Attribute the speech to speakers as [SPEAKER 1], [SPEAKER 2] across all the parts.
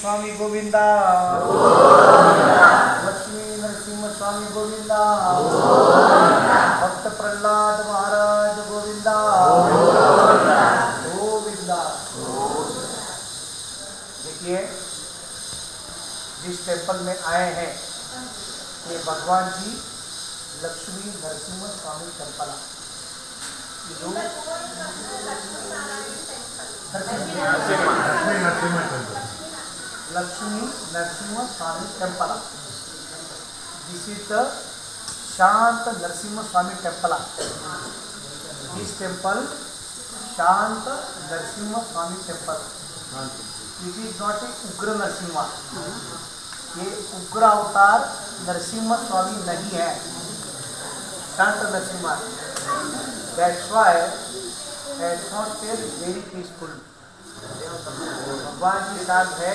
[SPEAKER 1] स्वामी गोविंदा, लक्ष्मी नरसिंह स्वामी गोविंदा, भक्त प्रहलाद महाराज गोविंदा गोविंदा। देखिए जिस टेम्पल में आए हैं ये भगवान जी लक्ष्मी नरसिंह स्वामी टेम्पल है। Lakshmi Narasimha Swami temple, this is the शांत Narasimha Swami temple. This temple शांत Narasimha Swami temple, it is not a उग्र नरसिंह। ये उग्र अवतार नरसिंह स्वामी नहीं है, शांत Narasimha. That's why atmosphere is very peaceful. भगवान के साथ है,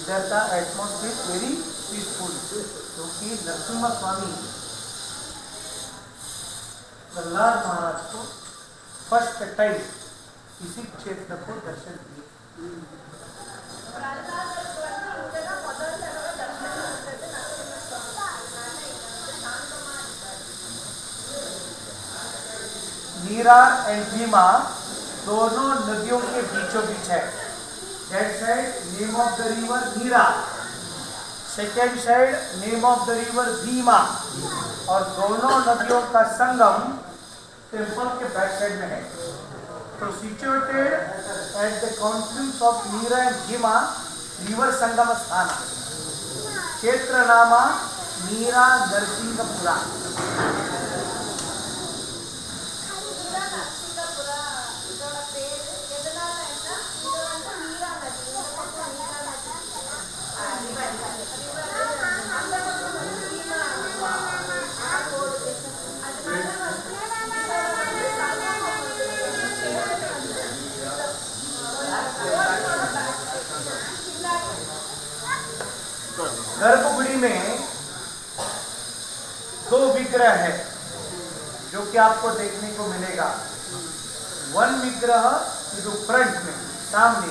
[SPEAKER 1] इधर का एटमॉस्फेयर वेरी पीसफुल, क्योंकि नरसिंह स्वामी प्रहलाद महाराज को फर्स्ट टाइम इसी क्षेत्र को दर्शन दिए। नीरा एंड भीमा दोनों नदियों के बीचों बीच है। That side name of the river Nira, second side name of the river Bhima, और दोनों नदियों का संगम टेम्पल के बैक साइड में है। तो situated at the confluence of Nira and Bhima river sangam स्थान, क्षेत्र नामा नीरा नरसिंहपुरा। गर्भगुड़ी में दो विग्रह है जो कि आपको देखने को मिलेगा। वन विग्रह ಇದು फ्रंट में सामने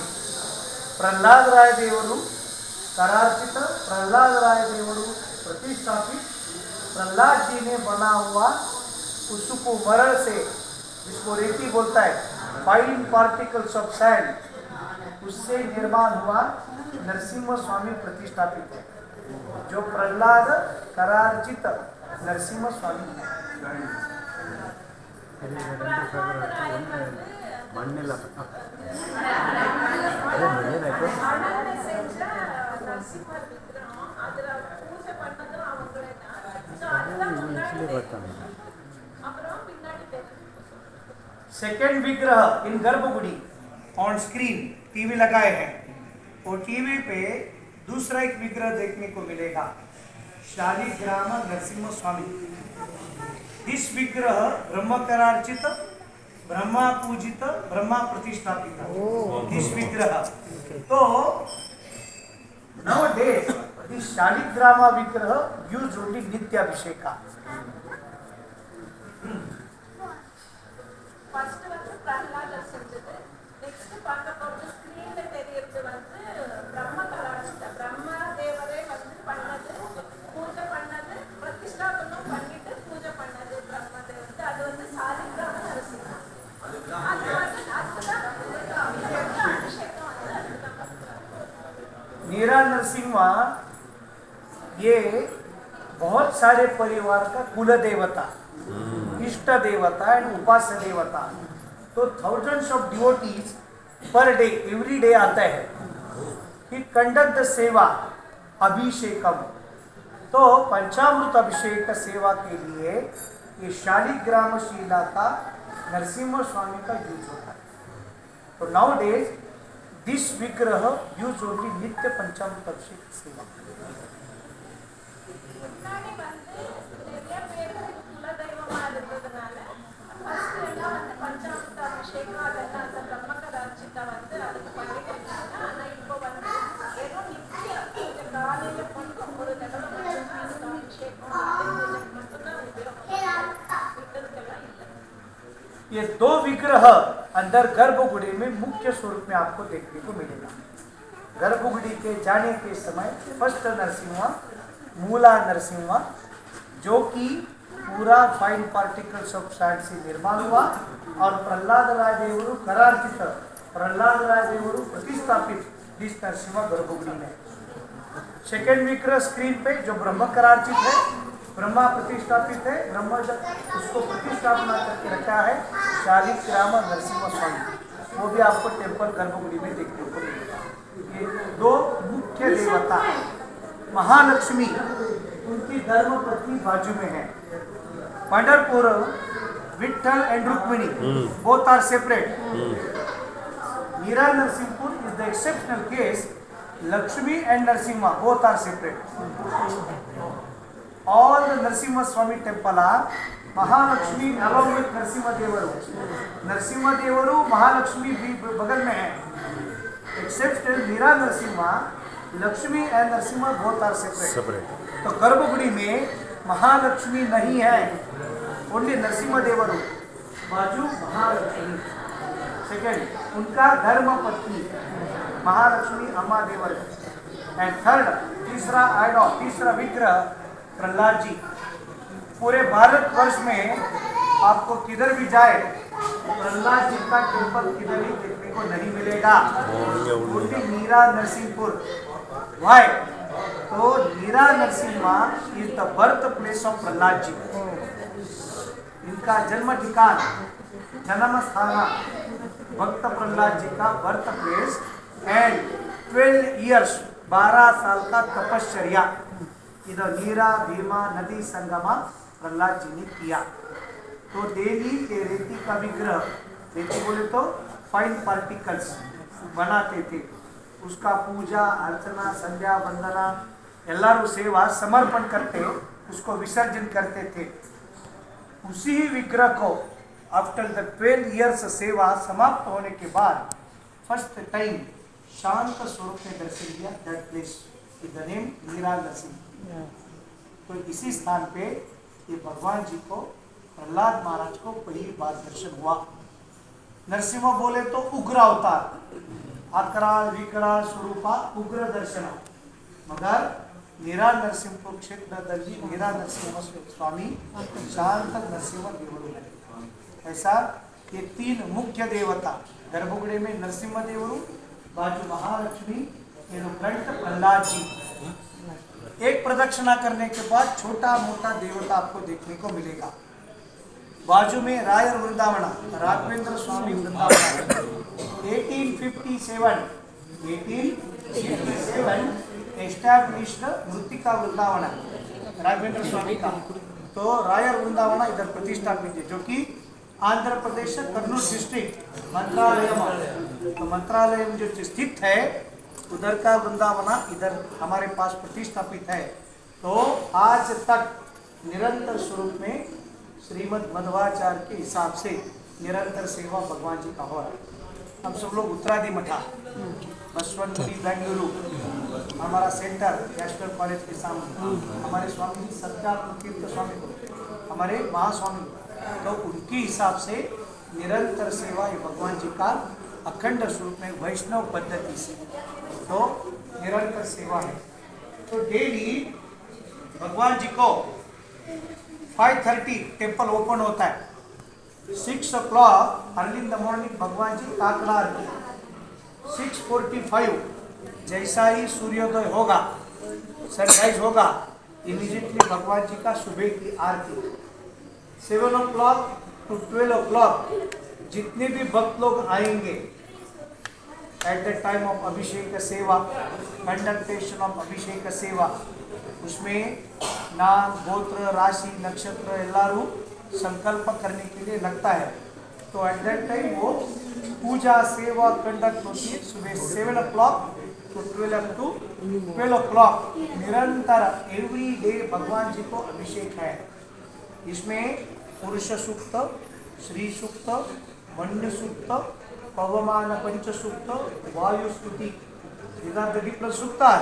[SPEAKER 1] प्रहलाद राय देवरू करार्चित प्रहलाद राय देवरू प्रतिष्ठापित प्रहलाद जी ने बना हुआ उसको मरड़ से, जिसको रेती बोलता है, फाइन पार्टिकल्स ऑफ सैंड, उससे निर्माण हुआ नरसिंह स्वामी प्रतिष्ठापित है, जो प्रहलाद करार्चित नरसिंह स्वामी है। सेकेंड विग्रह इन गर्भगुड़ी ऑन स्क्रीन टीवी लगाए हैं, और टीवी पे दूसरा एक विग्रह देखने को मिलेगा, शालिग्राम नरसिंह स्वामी। इस विग्रह ब्रह्म करार्चित, ब्रह्मा पूजित, ब्रह्मा प्रतिष्ठापित इस विग्रह। तो nowadays this शालिग्राम विग्रह यूज ओनली नित्याभिषेक।
[SPEAKER 2] ஃபர்ஸ்ட் வந்து பிரஹ்லாதர் செஞ்சது. நெக்ஸ்ட் பார்க்க போறது ஸ்கிரீன்ல தெரியறது வந்து பிரம்ம கலாட்சித பிரம்மா தேவரே வந்து பண்ணது, பூஜை பண்ணது, பிரதிஷ்டாபனம் பண்ணிட்டு பூஜை பண்ணது பிரம்ம தேவருக்கு. அது வந்து சாலிகிராம நரசிம்மர். அது வந்து அதுதான் அபிஷேகம் வந்து அதுதான்
[SPEAKER 1] नीरा नरसिंह ये बहुत सारे परिवार का कुल देवता, इष्ट देवता एंड उपास्य देवता। तो thousands of devotees per day every day आता है कि कंडक्ट द सेवा अभिषेकम। तो पंचामृत अभिषेक सेवा के लिए ये शालिग्राम शिला का नरसिंह स्वामी का यूज होता है। तो नाउ डेज दिस विग्रह यूज ओनली नित्य पंचामृत अभिषेक सेवा।
[SPEAKER 2] முன்னாடி வந்து நிறைய பேருக்கு குலதெய்வமா இருந்ததுனால ஃபர்ஸ்ட் எல்லாம் வந்து பஞ்சாமிர்த அபிஷேகம் அதெல்லாம் அந்த பிரம்ம கலாட்சிதா வந்து அதுக்கு பண்ணிட்டு இருந்தாங்க. ஆனா இப்போ வந்து ஏதோ நித்திய பூஜை காலையில மட்டும் ஒரு தடவை பஞ்சாமிர்த அபிஷேகம் பூஜை மட்டும்தான் உபயோகம், விட்டதுக்கெல்லாம் இல்லை।
[SPEAKER 1] ये दो विग्रह अंदर गर्भगुड़ी में मुख्य स्वरूप में आपको देखने को मिलेगा। गर्भगुड़ी के जाने के समय फर्स्ट नरसिम्हा मूला नरसिम्हा जो कि पूरा फाइन पार्टिकल्स ऑफ सैंड से निर्माण हुआ और प्रहलाद राय देवरू करार्जित प्रहलाद राय देवरू प्रतिष्ठापित इस नरसिम्हा गर्भगुड़ी में। सेकेंड विग्रह स्क्रीन पे जो ब्रह्म करार्जित है, ब्रह्मा प्रतिष्ठापित है, ब्रह्म उसको प्रतिष्ठापना करके रखा है शालिग्राम नरसिम्हा स्वामी, वो भी आपको टेम्पल गर्भगुड़ी में देखने को मिलेगा। ये दो मुख्य देवता महालक्ष्मी उनकी धर्मपत्नी बाजू में है। Pandharpur Vitthal and Rukmini both are separate. Meera Narsinghpur is the exceptional case. Lakshmi and Narsimha both are separate. All the Narsimha Swami temple are Mahalakshmi along with Narsimha Devaru. Narsimha Devaru Mahalakshmi भी बगल में है. Except Meera Narsimha, Lakshmi and Narsimha both are separate. तो गर्भगुड़ी में महालक्ष्मी नहीं है, only Narasimha देवरू, बाजू महालक्ष्मी। सेकेंड उनका धर्म पत्नी महालक्ष्मी अम्मा देवर। एंड थर्ड तीसरा आइडॉल, तीसरा विग्रह प्रहलाद जी। पूरे भारतवर्ष में आपको किधर भी जाए प्रहलाद जी का टेम्पल किधर ही देखने को नहीं मिलेगा, ओनली मीरा नरसिंहपुर। वाई? तो Mira Narasimha is the birth place of Prahlad ji. इनका जन्म ठिकान, जन्म स्थान भक्त प्रहलाद जी का बर्थ प्लेस एंड 12 years 12 साल का तपश्चर्या इधर नीरा भीमा नदी संगमा प्रहलाद जी ने किया। तो डेली के रेती का विग्रह, रेती बोले तो फाइन पार्टिकल्स बनाते थे, उसका पूजा अर्चना संध्या वंदना एल्लारू सेवा समर्पण करते, उसको विसर्जन करते थे। उसी विग्रह को आफ्टर द 12 years सेवा समाप्त होने के बाद फर्स्ट टाइम शांत स्वरूप में दर्शन दिया। That place with the name Meera Narasimha. तो इसी स्थान पे ये भगवान जी को, प्रहलाद महाराज को पहली बार दर्शन हुआ। नरसिम्हा बोले तो उग्र अवतार, अकराल विकराल स्वरूपा उग्र दर्शन। मगर मीरा नरसिंहपुर क्षेत्र मीरा नरसिम्हा स्वामी शांत नरसिम्हा देवरू है। ऐसा ये तीन मुख्य देवता गर्भगुड़ी में नरसिम्हा देवरू, बाजू महालक्ष्मी, फ्रंट प्रहलाद जी। एक प्रदक्षिणा करने के बाद छोटा मोटा देवता आपको देखने को मिलेगा। बाजू में रायर वृंदावन, राघवेंद्र स्वामी वृंदावन 1857 एस्टैब्लिश्ड मृतिका वृंदावन राघवेंद्र स्वामी का। तो रायर वृंदावन इधर प्रतिष्ठापित है, जो कि आंध्र प्रदेश कर्नूल डिस्ट्रिक्ट मंत्रालय, तो मंत्रालय में जो स्थित है उधर का वृंदावन इधर हमारे पास प्रतिष्ठापित है। तो आज तक निरंतर स्वरूप में श्रीमद् मध्वाचार्य के हिसाब से निरंतर सेवा भगवान जी का हो रहा है। हम सब लोग उत्तरादि मठा बसवंतपुरी बेंगलुरु हमारा सेंटर नेशनल कॉलेज के सामने, हमारे स्वामी जी सत्यात्म तीर्थ स्वामी को, हमारे महास्वामी, तो उनके हिसाब से निरंतर सेवा ये भगवान जी का अखंड स्वरूप में वैष्णव पद्धति से तो निरंतर सेवा है। तो डेली भगवान जी को 5:30 टेम्पल ओपन होता है। 6 o'clock early in the morning भगवान जी काकड़ा आरती। 6:45 जैसा ही सूर्योदय होगा, सनराइज होगा, इमीडिएटली भगवान जी का सुबह की आरती। 7 o'clock to 12 o'clock जितने भी भक्त लोग आएंगे एट द टाइम ऑफ अभिषेक सेवा, कंडक्टेशन ऑफ अभिषेक सेवा, उसमें नाम गोत्र राशि नक्षत्र एल्लारू संकल्प करने के लिए लगता है। तो एट दैट टाइम वो पूजा सेवा कंडक्ट होती है। सुबह 7 o'clock to 12 o'clock निरंतर एवरी डे भगवान जी को अभिषेक है। इसमें पुरुष सूक्त, श्री सूक्त, वन्य सूक्त, पवमान पंच सूक्त, वायु स्तुति, डिफरेंट सूक्त है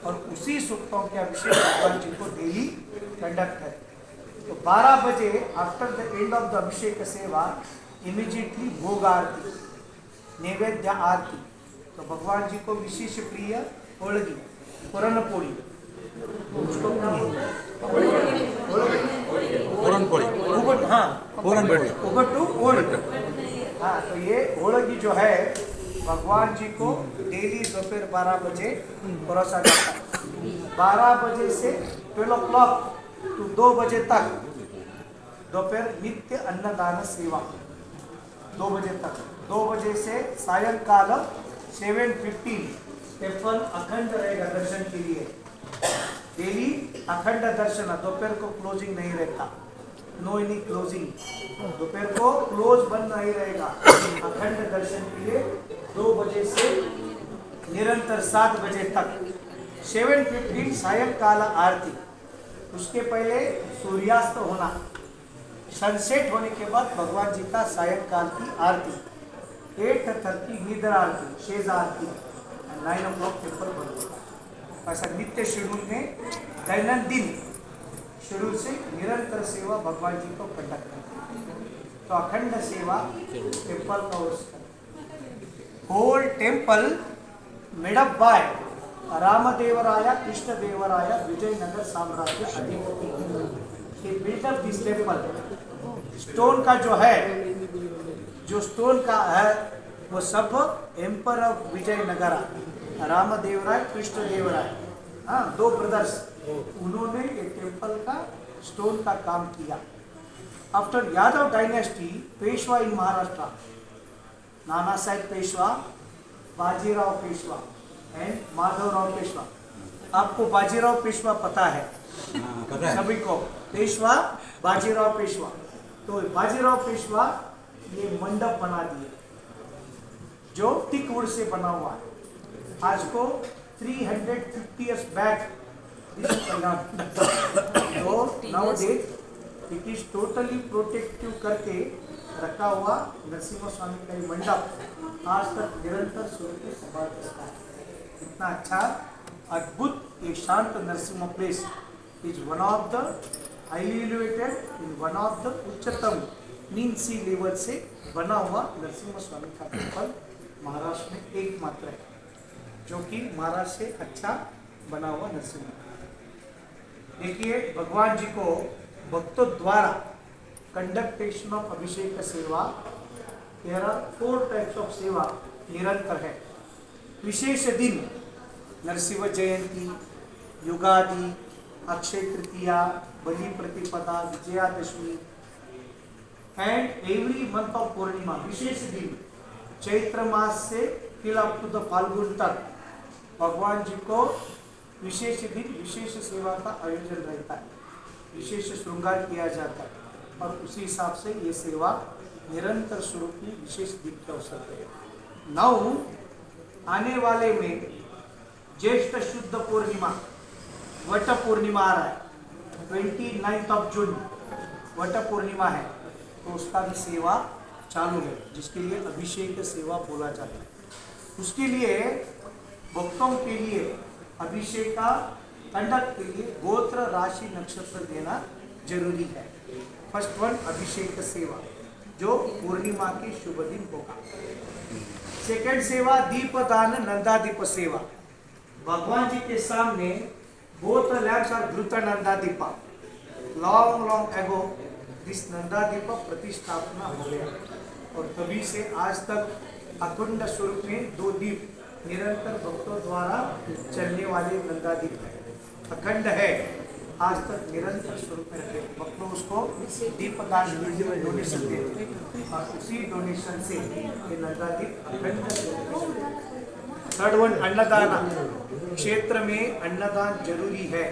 [SPEAKER 1] और उसी सूक्तों के अभिषेक भगवान जी को डेली कंडक्ट है। तो 12 बजे after the end of the abhishek seva immediately भोग आरती, नैवेद्य आरती, तो भगवान जी को विशेष प्रिय होळगी, पुरणपोळी, उसको क्या बोलते हैं?
[SPEAKER 3] पुरणपोळी
[SPEAKER 1] उबट, हाँ
[SPEAKER 3] पुरणपोळी
[SPEAKER 1] उबट्टू ओळ। हाँ, तो ये होळगी जो है भगवान जी को डेली दोपहर 12 बजे परोसा जाता है। 12 बजे से 12 o'clock टू 2 बजे तक दोपहर नित्य अन्नदान सेवा, 2 बजे तक। 2 बजे से सायंकाल 7:15 टेम्पल अखंड रहेगा दर्शन के लिए। डेली अखंड दर्शन, दोपहर को क्लोजिंग नहीं रहता, नो एनी क्लोजिंग, दोपहर को क्लोज बंद नहीं रहेगा। अखंड दर्शन के लिए 2 बजे से निरंतर 7 बजे तक। 7:15 सायंकाल आरती, उसके पहले सूर्यास्त होना, सनसेट होने के बाद भगवान जी का सायंकाल की आरती। 8:30 निद्रा आरती, शेष आरती, 9 o'clock टेम्पल बंद होता है। ऐसा नित्य शेड्यूल में दैनंदिन शेड्यूल से निरंतर सेवा भगवान जी को कंडक्ट करते हैं। तो अखंड सेवा टेम्पल का whole temple made up by Ramdevraya, Krishnadevaraya, Vijayanagar साम्राज्य अधिपति। ये built up this temple. Stone का जो है, जो स्टोन का है वो सब एम्पर ऑफ विजयनगर, रामदेवराय, कृष्णदेवराय, हाँ 2 ब्रदर्स, उन्होंने ये टेम्पल का स्टोन का काम किया। After Yadav dynasty, Peshwa in Maharashtra, Nana Saheb Peshwa, Bajirao Peshwa and Madhavrao Peshwa. आपको बाजीराव पेशवा पता है?
[SPEAKER 3] पता है
[SPEAKER 1] सभी को पेशवा, बाजीराव पेशवा। तो बाजीराव पेशवा ये मंडप बना दिए जो टिक वुड से बना हुआ है। आज को 350 years back तो now date it is totally protective करके रखा हुआ नरसिम्हा स्वामी का ये मंडप आज तक निरंतर स्वरूप के संभाल करता है। इतना अच्छा अद्भुत ये शांत Narasimha place is one of the highly elevated, in one of the उच्चतम मीन सी लेवल से बना हुआ नरसिम्हा स्वामी का टेम्पल महाराष्ट्र में एकमात्र है, जो कि महाराष्ट्र से अच्छा बना हुआ नरसिम्हा। देखिए भगवान जी को भक्तों द्वारा कंडक्टेशन ऑफ अभिषेक सेवा, there are 4 types of सेवा निरंतर है। विशेष दिन नरसिंह जयंती, Ugadi, Akshay Tritiya, Bali Pratipada, Vijayadashami and every month of Purnima. विशेष दिन चैत्र मास से फिर अप टू द फाल्गुन तक भगवान जी को विशेष दिन विशेष सेवा का आयोजन रहता है, विशेष श्रृंगार किया जाता है और उसी हिसाब से ये सेवा निरंतर स्वरूप की विशेष दिन के अवसर पर। नाउ आने वाले में ज्येष्ठ शुद्ध पूर्णिमा, वट पूर्णिमा आ रहा है, 29 जून वट पूर्णिमा है, तो उसका भी सेवा चालू है, जिसके लिए अभिषेक सेवा बोला जाता है। उसके लिए भक्तों के लिए अभिषेक का कंडक्ट के लिए गोत्र, राशि, नक्षत्र देना जरूरी है। फर्स्ट वन अभिषेक सेवा जो पूर्णिमा के शुभ दिन होगा। सेकंड सेवा दीपदान नंदादीप सेवा। भगवान जी के सामने both the lamps are Dhruta Nandadipa. Long ago this Nandadipa प्रतिष्ठापना हो गया और तभी से आज तक अखंड स्वरूप में 2 दीप निरंतर भक्तों द्वारा चलने वाले नंदादीप है, अखंड है, आज तक निरंतर स्वरूप में रखे। भक्तों उसको दीपदान डोनेशन देते हैं और उसी डोनेशन से ये नंदादीप अखंड स्वरूप में। थर्ड वन अन्नदान, क्षेत्र में अन्नदान जरूरी है,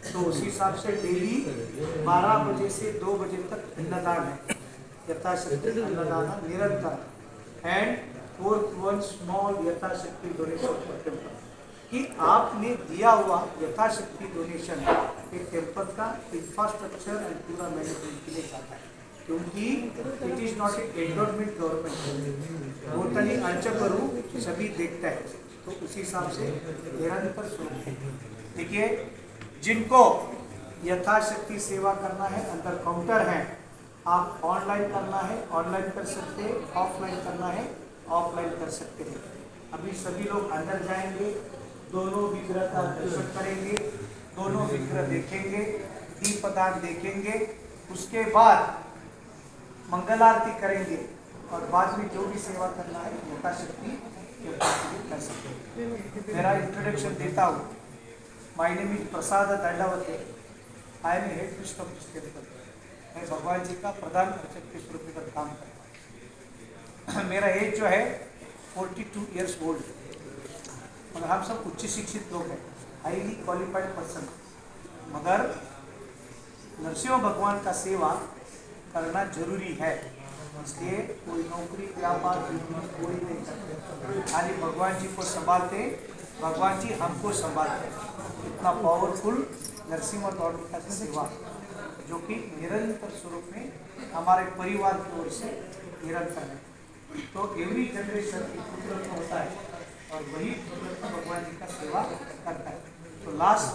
[SPEAKER 1] तो उसी हिसाब से डेली 12 बजे से 2 बजे तक अन्नदान है, यथाशक्ति अन्नदान निरंतर। एंड फोर्थ वन स्मॉल यथाशक्ति डोनेशन फॉर टेम्पल, कि आपने दिया हुआ यथाशक्ति डोनेशन एक टेम्पल का इंफ्रास्ट्रक्चर एंड पूरा मैनेजमेंट के लिए जाता है, क्योंकि it is not A endowment government. वो तनी अर्च करूँ सभी देखता है, तो उसी हिसाब से निरंतर स्वरूप। देखिए जिनको यथाशक्ति सेवा करना है, अंदर काउंटर है, आप ऑनलाइन करना है ऑनलाइन कर सकते हैं, ऑफलाइन करना है ऑफलाइन कर सकते हैं। अभी सभी लोग अंदर जाएंगे, दोनों विग्रह का दर्शन करेंगे, दोनों विग्रह देखेंगे, दीपदान देखेंगे, उसके बाद मंगल आरती करेंगे और बाद में जो भी सेवा करना है यथाशक्ति कर सकते हैं। मेरा इंट्रोडक्शन देता हूँ। My name is Prasad Dandavate. I am head priest of this temple. मैं भगवान जी का प्रधान अर्चक के स्वरूप में काम करता हूँ। मेरा एज जो है 42 ईयर्स ओल्ड, मगर हम सब उच्च शिक्षित लोग हैं, हाईली क्वालिफाइड पर्सन, मगर नरसिंह भगवान का सेवा करना जरूरी है। इसलिए कोई नौकरी व्यापार बिजनेस कोई नहीं करते, खाली भगवान जी को संभालते, भगवान जी हमको संभालते। इतना पावरफुल नरसिंह गौरव का सेवा जो कि निरंतर स्वरूप में हमारे परिवार की ओर से निरंतर है। तो एवरी जनरेशन पुत्र होता है और वही पुत्र भगवान जी का सेवा करता है। तो लास्ट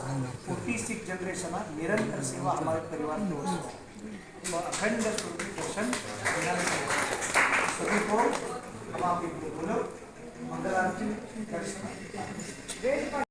[SPEAKER 1] 46 जनरेशन निरंतर सेवा हमारे परिवार की ओर से। तो अखंड स्वरूप दर्शन सभी को हम आप बोलो मंगल आरती दर्शन।